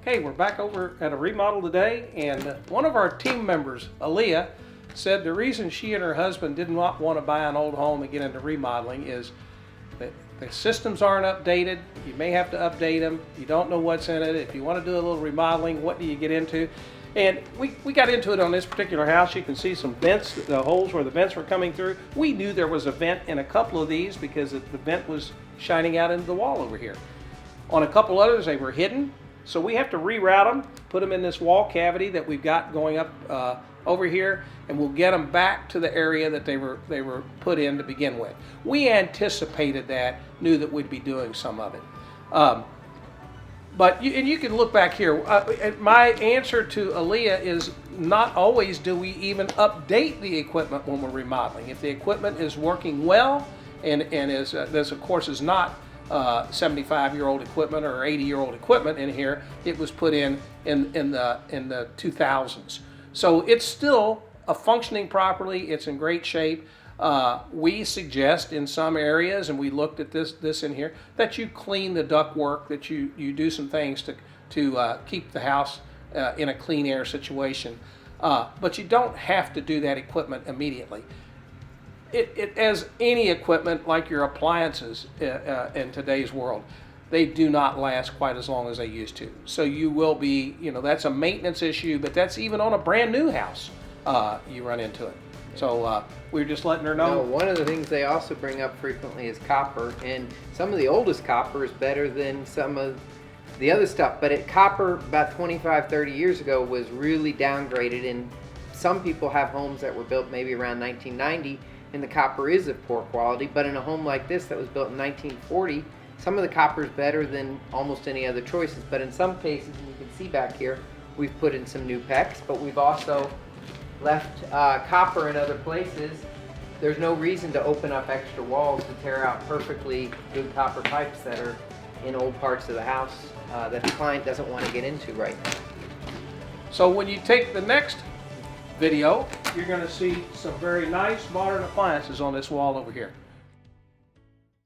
Okay, we're back over at a remodel today, and one of our team members, Aaliyah, said the reason she and her husband did not want to buy an old home and get into remodeling is that the systems aren't updated. You may have to update them. You don't know what's in it. If you want to do a little remodeling, what do you get into? And we got into it on this particular house. You can see some vents, the holes where the vents were coming through. We knew there was a vent in a couple of these because the vent was shining out into the wall over here. On a couple others, they were hidden. So we have to reroute them, put them in this wall cavity that we've got going up over here, and we'll get them back to the area that they were put in to begin with. We anticipated that, knew that we'd be doing some of it. But you can look back here. My answer to Aaliyah is not always do we even update the equipment when we're remodeling. If the equipment is working well and is this of course is not 75-year-old equipment or 80-year-old equipment in here. It was put in the 2000s. So it's still functioning properly. It's in great shape. We suggest in some areas, and we looked at this in here, that you clean the ductwork, that you do some things to keep the house in a clean air situation. But you don't have to do that equipment immediately. As any equipment, like your appliances in today's world, they do not last quite as long as they used to. So you will be, that's a maintenance issue, but that's even on a brand new house, you run into it. So we're just letting her know. One of the things they also bring up frequently is copper, and some of the oldest copper is better than some of the other stuff, but copper about 25, 30 years ago was really downgraded, and some people have homes that were built maybe around 1990, and the copper is of poor quality. But in a home like this that was built in 1940, some of the copper is better than almost any other choices. But in some cases, and you can see back here, we've put in some new PEX, but we've also left copper in other places. There's no reason to open up extra walls to tear out perfectly good copper pipes that are in old parts of the house that the client doesn't want to get into right now. So when you take the next video, you're going to see some very nice modern appliances on this wall over here.